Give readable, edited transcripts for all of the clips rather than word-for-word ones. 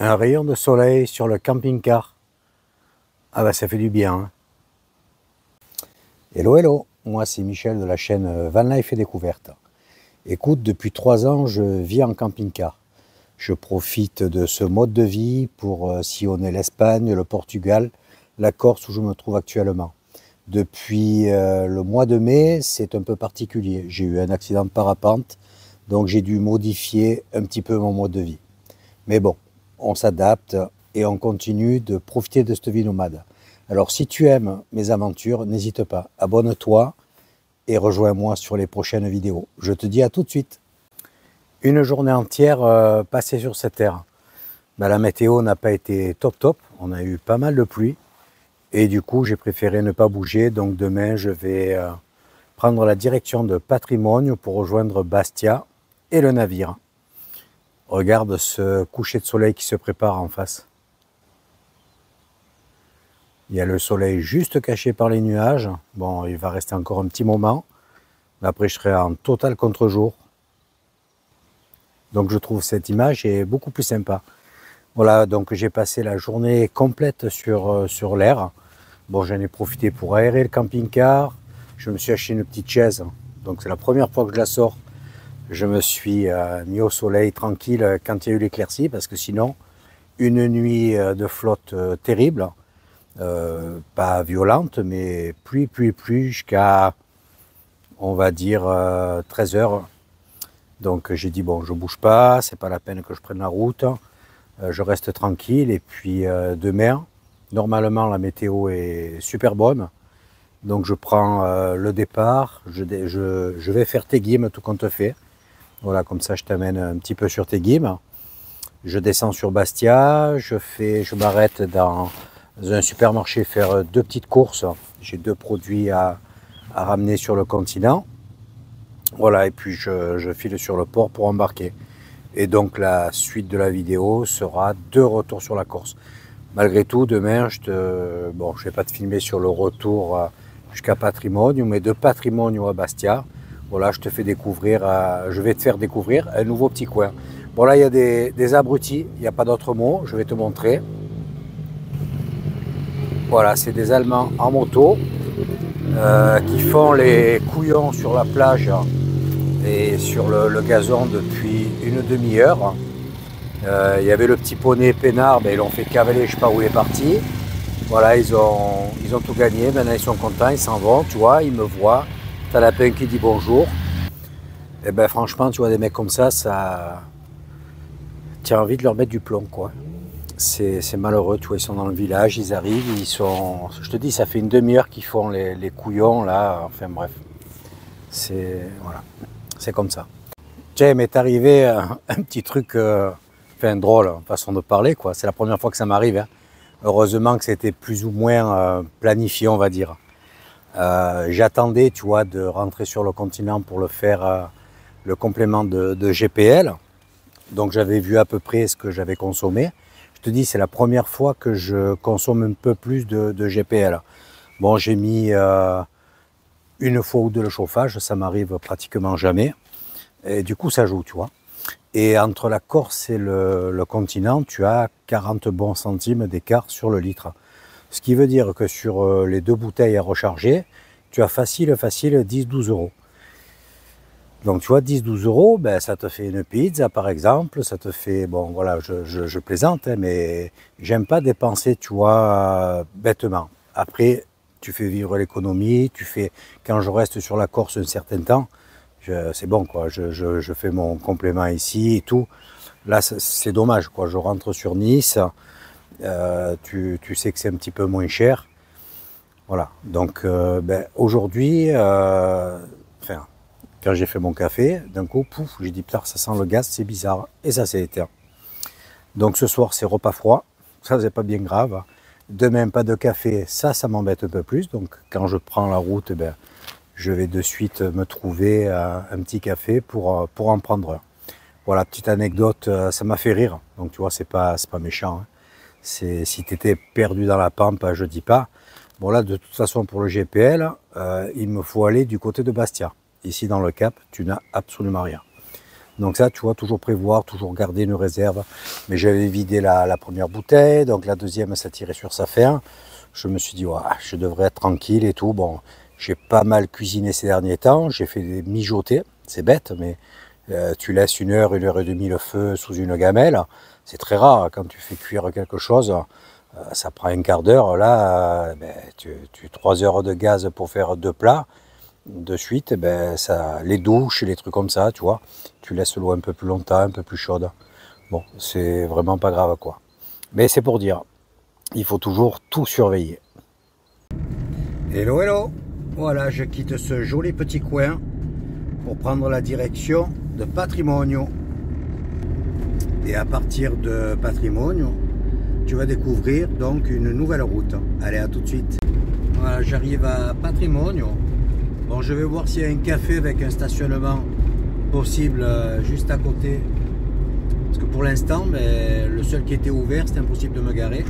Un rayon de soleil sur le camping-car. Ah bah ça fait du bien. Hein. Hello, hello. Moi c'est Michel de la chaîne Van Life et Découverte. Écoute, depuis 3 ans, je vis en camping-car. Je profite de ce mode de vie pour sillonner l'Espagne, le Portugal, la Corse où je me trouve actuellement. Depuis le mois de mai, c'est un peu particulier. J'ai eu un accident de parapente, donc j'ai dû modifier un petit peu mon mode de vie. Mais bon, on s'adapte et on continue de profiter de cette vie nomade. Alors si tu aimes mes aventures, n'hésite pas, abonne-toi et rejoins-moi sur les prochaines vidéos. Je te dis à tout de suite. Une journée entière passée sur cette terre. Ben, la météo n'a pas été top, on a eu pas mal de pluie et du coup j'ai préféré ne pas bouger. Donc demain je vais prendre la direction de Patrimoine pour rejoindre Bastia et le navire. Regarde ce coucher de soleil qui se prépare en face. Il y a le soleil juste caché par les nuages. Bon, il va rester encore un petit moment. Mais après, je serai en total contre-jour. Donc, je trouve cette image est beaucoup plus sympa. Voilà, donc j'ai passé la journée complète sur l'air. Bon, j'en ai profité pour aérer le camping-car. Je me suis acheté une petite chaise. Donc, c'est la première fois que je la sors. Je me suis mis au soleil tranquille quand il y a eu l'éclaircie. Parce que sinon, une nuit de flotte terrible. Pas violente, mais pluie jusqu'à, on va dire, 13 heures. Donc j'ai dit, bon, je bouge pas, c'est pas la peine que je prenne la route, je reste tranquille. Et puis demain, normalement la météo est super bonne, donc je prends le départ, je vais faire Teguim, tout compte fait. Voilà, comme ça je t'amène un petit peu sur Teguim. Je descends sur Bastia, je m'arrête dans un supermarché faire 2 petites courses. J'ai 2 produits à ramener sur le continent. Voilà, et puis je file sur le port pour embarquer. Et donc la suite de la vidéo sera de retour sur la Corse. Malgré tout, demain, bon, je ne vais pas te filmer sur le retour jusqu'à Patrimoine, mais de Patrimoine à Bastia. Voilà, je vais te faire découvrir un nouveau petit coin. Bon, là, il y a des abrutis, il n'y a pas d'autre mot, je vais te montrer. Voilà, c'est des Allemands en moto qui font les couillons sur la plage et sur le gazon depuis une demi-heure. Il y avait le petit poney peinard, mais ils l'ont fait cavaler, je ne sais pas où il est parti. Voilà, ils ont tout gagné, maintenant ils sont contents, ils s'en vont, tu vois, ils me voient. T'as la peine qui dit bonjour. Et ben franchement, tu vois, des mecs comme ça, tu as envie de leur mettre du plomb, quoi. C'est malheureux, tu vois, ils sont dans le village, ils arrivent, je te dis, ça fait une demi-heure qu'ils font les couillons, là, enfin bref. Voilà, c'est comme ça. Tiens, il m'est arrivé un petit truc, enfin drôle, façon de parler, quoi. C'est la première fois que ça m'arrive, hein. Heureusement que c'était plus ou moins planifié, on va dire. J'attendais, tu vois, de rentrer sur le continent pour le faire, le complément de GPL. Donc j'avais vu à peu près ce que j'avais consommé. Je te dis, c'est la première fois que je consomme un peu plus de GPL. Bon, j'ai mis une fois ou deux le chauffage, ça m'arrive pratiquement jamais. Et du coup, ça joue, tu vois. Et entre la Corse et le continent, tu as 40 bons centimes d'écart sur le litre. Ce qui veut dire que sur les 2 bouteilles à recharger, tu as facile 10-12 euros. Donc tu vois, 10-12 euros, ben, ça te fait une pizza par exemple, ça te fait, bon voilà, je plaisante, hein, mais j'aime pas dépenser, tu vois, bêtement. Après, tu fais vivre l'économie, quand je reste sur la Corse un certain temps, c'est bon quoi, je fais mon complément ici et tout. Là, c'est dommage quoi, je rentre sur Nice, tu sais que c'est un petit peu moins cher. Voilà, donc ben, aujourd'hui, enfin, quand j'ai fait mon café, d'un coup, pouf, j'ai dit, putain, ça sent le gaz, c'est bizarre. Et ça s'est éteint. Donc ce soir, c'est repas froid. Ça, c'est pas bien grave. Demain, pas de café. Ça m'embête un peu plus. Donc quand je prends la route, ben, je vais de suite me trouver un petit café pour en prendre un. Voilà, petite anecdote, ça m'a fait rire. Donc tu vois, c'est pas méchant. Hein. Si tu étais perdu dans la pampe, je dis pas. Bon là, de toute façon, pour le GPL, il me faut aller du côté de Bastia. Ici, dans le Cap, tu n'as absolument rien. Donc ça, tu vois, toujours prévoir, toujours garder une réserve. Mais j'avais vidé la première bouteille, donc la deuxième, ça tirait sur sa fin. Je me suis dit, ouais, je devrais être tranquille et tout. Bon, j'ai pas mal cuisiné ces derniers temps, j'ai fait des mijotés, c'est bête, mais tu laisses 1 heure et demie le feu sous une gamelle. C'est très rare, quand tu fais cuire quelque chose, ça prend un quart d'heure. Là, ben, tu 3 heures de gaz pour faire 2 plats. De suite, ben, ça, les douches, les trucs comme ça, tu vois, tu laisses l'eau un peu plus longtemps, un peu plus chaude. Bon, c'est vraiment pas grave, quoi. Mais c'est pour dire, il faut toujours tout surveiller. Hello, hello. Voilà, je quitte ce joli petit coin pour prendre la direction de Patrimonio. Et à partir de Patrimonio, tu vas découvrir donc une nouvelle route. Allez, à tout de suite. Voilà, j'arrive à Patrimonio. Bon, je vais voir s'il y a un café avec un stationnement possible juste à côté. Parce que pour l'instant, ben, le seul qui était ouvert, c'était impossible de me garer.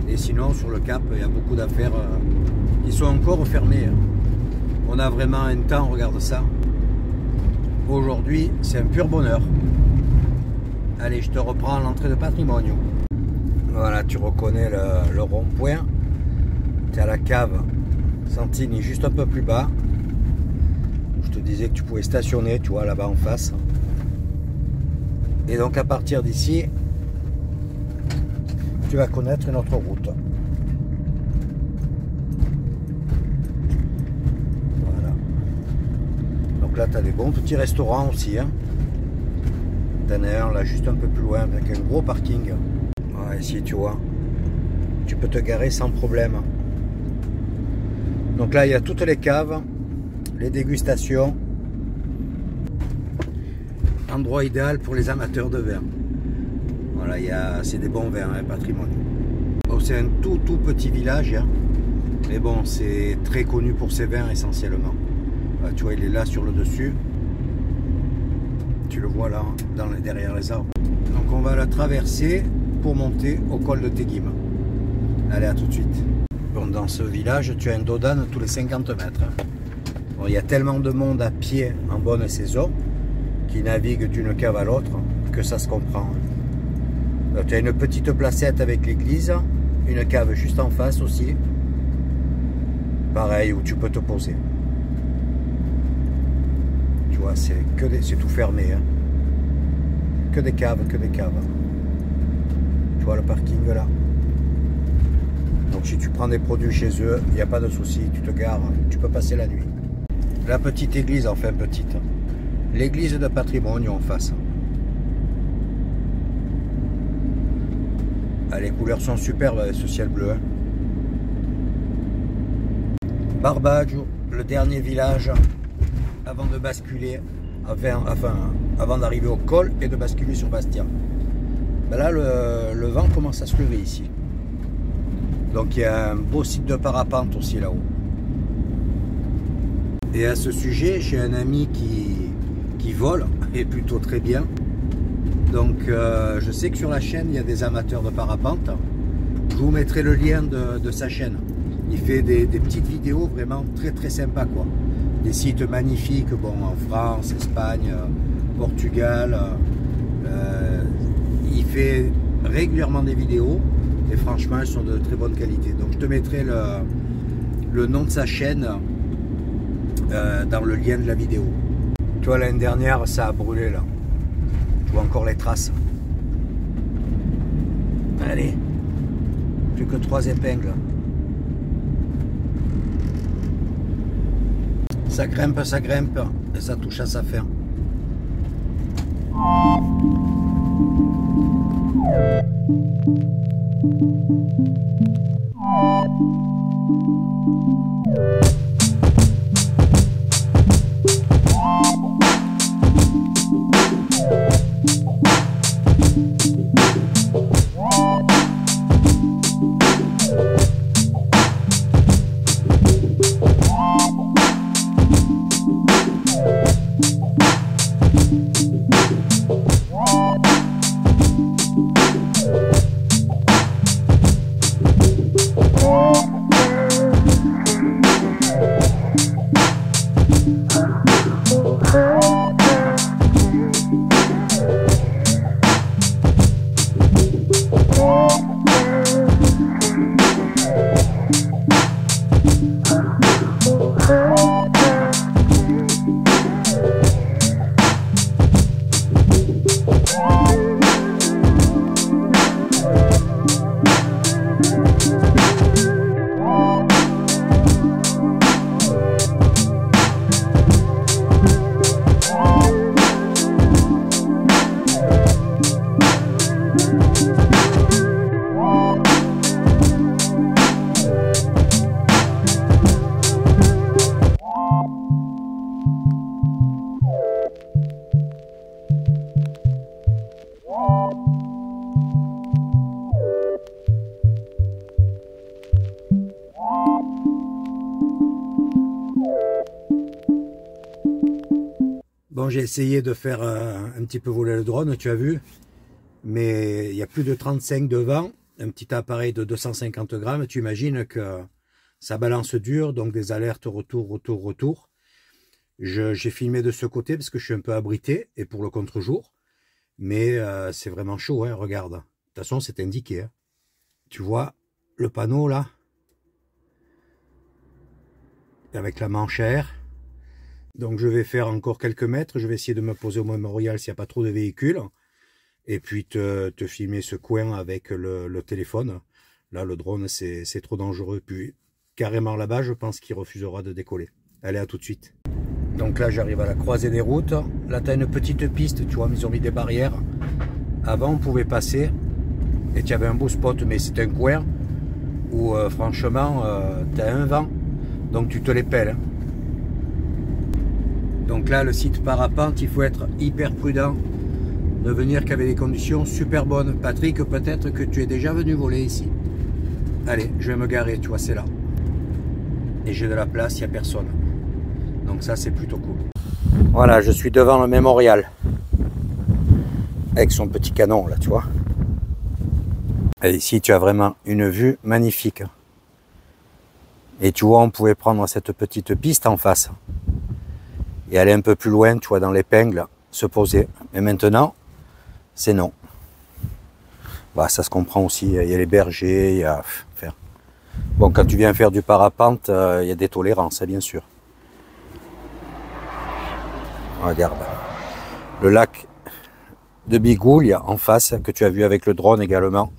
Et sinon, sur le Cap, il y a beaucoup d'affaires qui sont encore fermées. On a vraiment un temps, regarde ça. Aujourd'hui, c'est un pur bonheur. Allez, je te reprends à l'entrée de Patrimonio. Voilà, tu reconnais le rond-point. Tu es à la cave Santini, juste un peu plus bas. Je te disais que tu pouvais stationner, tu vois, là-bas en face. Et donc à partir d'ici, tu vas connaître une autre route. Voilà. Donc là, tu as des bons petits restaurants aussi. Hein. T'en as un là juste un peu plus loin avec un gros parking. Ouais, ici, tu vois, tu peux te garer sans problème. Donc là, il y a toutes les caves, les dégustations. Endroit idéal pour les amateurs de vin. Voilà, c'est des bons vins, hein, Patrimonio. Bon, c'est un tout petit village, hein, mais bon, c'est très connu pour ses vins essentiellement. Tu vois, il est là sur le dessus. Tu le vois là, derrière les arbres. Donc on va la traverser pour monter au col de Teghim. Allez, à tout de suite. Bon, dans ce village, tu as un dodan tous les 50 mètres. Bon, il y a tellement de monde à pied en bonne saison qui navigue d'une cave à l'autre que ça se comprend. Tu as une petite placette avec l'église, une cave juste en face aussi. Pareil, où tu peux te poser. Tu vois, c'est tout fermé. Hein. Que des caves, que des caves. Tu vois le parking là. Donc si tu prends des produits chez eux, il n'y a pas de souci, tu te gares, tu peux passer la nuit. La petite église, enfin petite. L'église de Patrimonio en face. Ah, les couleurs sont superbes avec ce ciel bleu. Hein. Barbaggio, le dernier village avant de basculer, avant d'arriver au col et de basculer sur Bastia. Ben là, le vent commence à se lever ici. Donc il y a un beau site de parapente aussi là-haut. Et à ce sujet, j'ai un ami qui vole, et plutôt très bien. Donc je sais que sur la chaîne, il y a des amateurs de parapente. Je vous mettrai le lien de sa chaîne. Il fait des petites vidéos vraiment très sympas, quoi. Des sites magnifiques, bon, en France, Espagne, Portugal. Il fait régulièrement des vidéos. Et franchement, elles sont de très bonne qualité. Donc je te mettrai le nom de sa chaîne dans le lien de la vidéo. Tu vois, l'année dernière, ça a brûlé là. Tu vois encore les traces. Allez, plus que 3 épingles. Ça grimpe, et ça touche à sa fin. Bon, j'ai essayé de faire un petit peu voler le drone, tu as vu. Mais il y a plus de 35 de vent. Un petit appareil de 250 grammes. Tu imagines que ça balance dur. Donc des alertes retour, retour, retour. J'ai filmé de ce côté parce que je suis un peu abrité. Et pour le contre-jour. Mais c'est vraiment chaud, hein, regarde. De toute façon, c'est indiqué. Hein. Tu vois le panneau là. Avec la manche à air. Donc je vais faire encore quelques mètres. Je vais essayer de me poser au mémorial s'il n'y a pas trop de véhicules. Et puis te filmer ce coin avec le téléphone. Là, le drone, c'est trop dangereux. Puis carrément là-bas, je pense qu'il refusera de décoller. Allez, à tout de suite. Donc là, j'arrive à la croisée des routes. Là, tu as une petite piste, tu vois, ils ont mis des barrières. Avant, on pouvait passer. Et tu avais un beau spot, mais c'est un coin où, franchement, tu as un vent. Donc tu te les pelles. Hein. Donc là, le site parapente, il faut être hyper prudent. Ne venir qu'avec des conditions super bonnes. Patrick, peut-être que tu es déjà venu voler ici. Allez, je vais me garer, tu vois, c'est là. Et j'ai de la place, il n'y a personne. Donc ça, c'est plutôt cool. Voilà, je suis devant le mémorial. Avec son petit canon, là, tu vois. Et ici, tu as vraiment une vue magnifique. Et tu vois, on pouvait prendre cette petite piste en face. Et aller un peu plus loin, tu vois, dans l'épingle, se poser. Mais maintenant, c'est non. Bah, ça se comprend aussi, il y a les bergers, il y a... Enfin, bon, quand tu viens faire du parapente, il y a des tolérances, bien sûr. Regarde. Le lac de Bigouille en face, que tu as vu avec le drone également.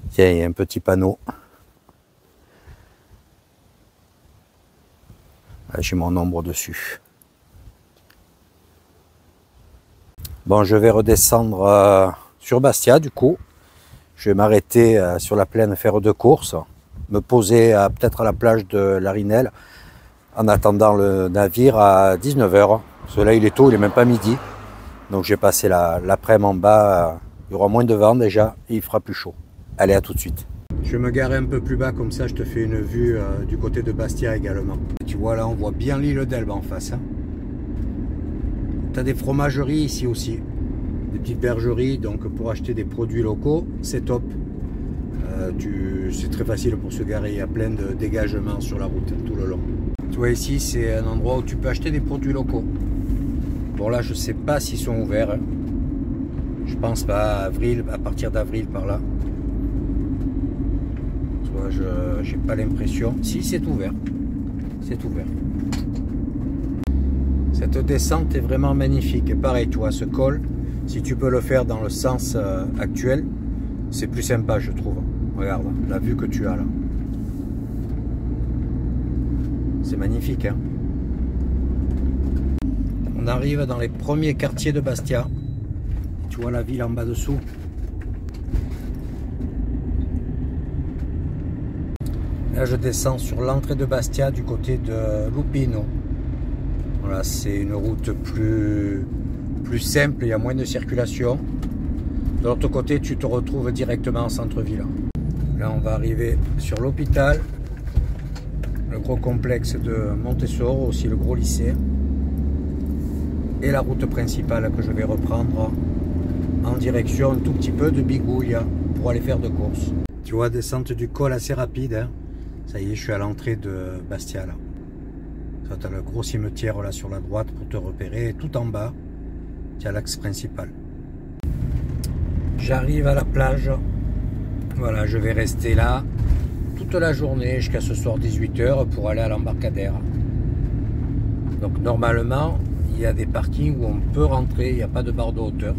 Tiens, il y a un petit panneau. J'ai mon ombre dessus. Bon, je vais redescendre sur Bastia, du coup. Je vais m'arrêter sur la plaine faire de course. Me poser peut-être à la plage de l'Arinelle en attendant le navire à 19 h. Parce que là, il est tôt, il n'est même pas midi. Donc, j'ai passé l'après-midi en bas. Il y aura moins de vent déjà et il fera plus chaud. Allez, à tout de suite. Je vais me garer un peu plus bas, comme ça je te fais une vue du côté de Bastia également. Tu vois là, on voit bien l'île d'Elbe en face. Hein. Tu as des fromageries ici aussi, des petites bergeries, donc pour acheter des produits locaux, c'est top. C'est très facile pour se garer, il y a plein de dégagements sur la route tout le long. Tu vois ici, c'est un endroit où tu peux acheter des produits locaux. Bon là, je sais pas s'ils sont ouverts. Hein. Je pense pas avril, à partir d'avril par là. Je n'ai pas l'impression. Si, c'est ouvert. C'est ouvert. Cette descente est vraiment magnifique. Et pareil, tu vois, ce col, si tu peux le faire dans le sens actuel, c'est plus sympa, je trouve. Regarde, la vue que tu as là. C'est magnifique, hein. On arrive dans les premiers quartiers de Bastia. Tu vois la ville en bas dessous. Là, je descends sur l'entrée de Bastia du côté de Lupino. Voilà, c'est une route plus simple, il y a moins de circulation. De l'autre côté, tu te retrouves directement en centre-ville. Là, on va arriver sur l'hôpital, le gros complexe de Montessoro, aussi le gros lycée. Et la route principale que je vais reprendre en direction un tout petit peu de Bigouille pour aller faire de courses. Tu vois, descente du col assez rapide, hein. Ça y est, je suis à l'entrée de Bastia là. Tu as le gros cimetière là sur la droite pour te repérer. Et tout en bas, tu as l'axe principal. J'arrive à la plage. Voilà, je vais rester là toute la journée jusqu'à ce soir 18 h pour aller à l'embarcadère. Donc normalement, il y a des parkings où on peut rentrer, il n'y a pas de barre de hauteur.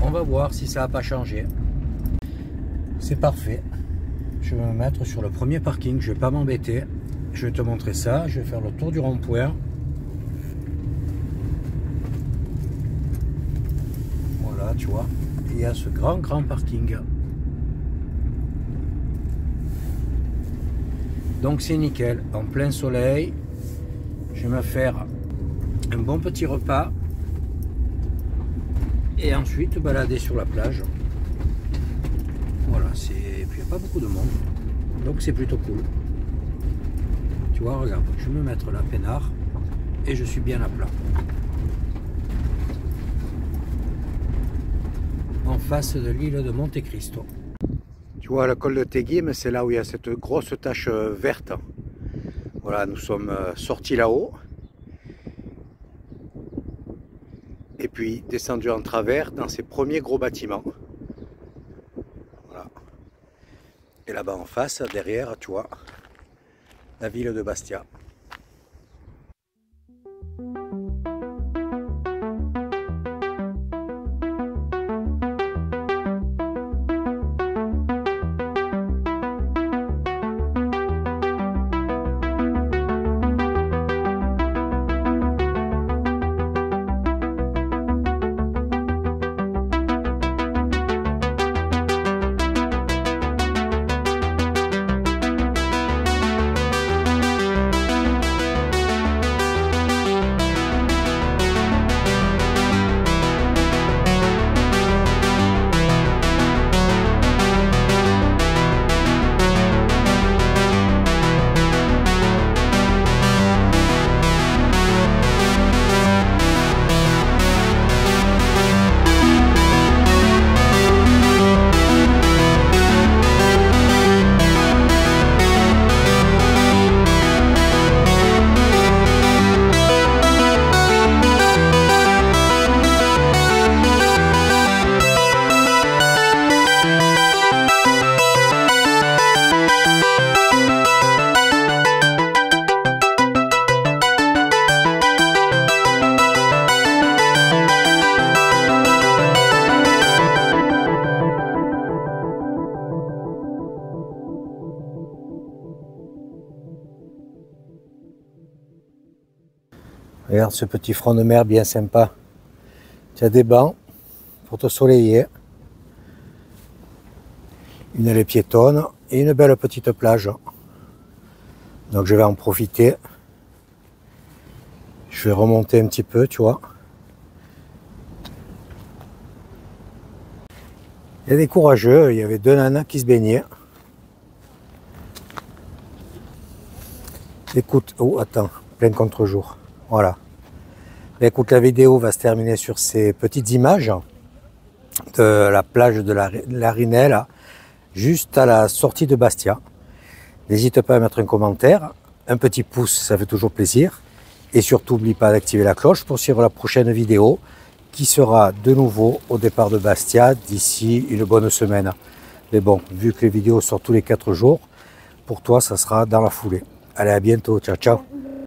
On va voir si ça n'a pas changé. C'est parfait. Je vais me mettre sur le premier parking, je ne vais pas m'embêter. Je vais te montrer ça, je vais faire le tour du rond-point. Voilà, tu vois. Et il y a ce grand parking. Donc c'est nickel, en plein soleil. Je vais me faire un bon petit repas. Et ensuite balader sur la plage. Voilà, il n'y a pas beaucoup de monde, donc c'est plutôt cool. Tu vois, regarde, je vais me mettre là, peinard, et je suis bien à plat. En face de l'île de Monte Cristo. Tu vois, le col de Teguim, c'est là où il y a cette grosse tache verte. Voilà, nous sommes sortis là-haut. Et puis descendu en travers dans ces premiers gros bâtiments. Voilà. Et là-bas en face, derrière, tu vois, la ville de Bastia. Regarde ce petit front de mer bien sympa. Tu as des bancs pour te soleiller. Une allée piétonne et une belle petite plage. Donc je vais en profiter. Je vais remonter un petit peu, tu vois. Il y a des courageux, il y avait deux nanas qui se baignaient. Écoute, oh attends, plein contre-jour. Voilà. Écoute, la vidéo va se terminer sur ces petites images de la plage de la Rinelle, juste à la sortie de Bastia. N'hésite pas à mettre un commentaire, un petit pouce, ça fait toujours plaisir. Et surtout, n'oublie pas d'activer la cloche pour suivre la prochaine vidéo qui sera de nouveau au départ de Bastia d'ici une bonne semaine. Mais bon, vu que les vidéos sortent tous les 4 jours, pour toi, ça sera dans la foulée. Allez, à bientôt. Ciao, ciao.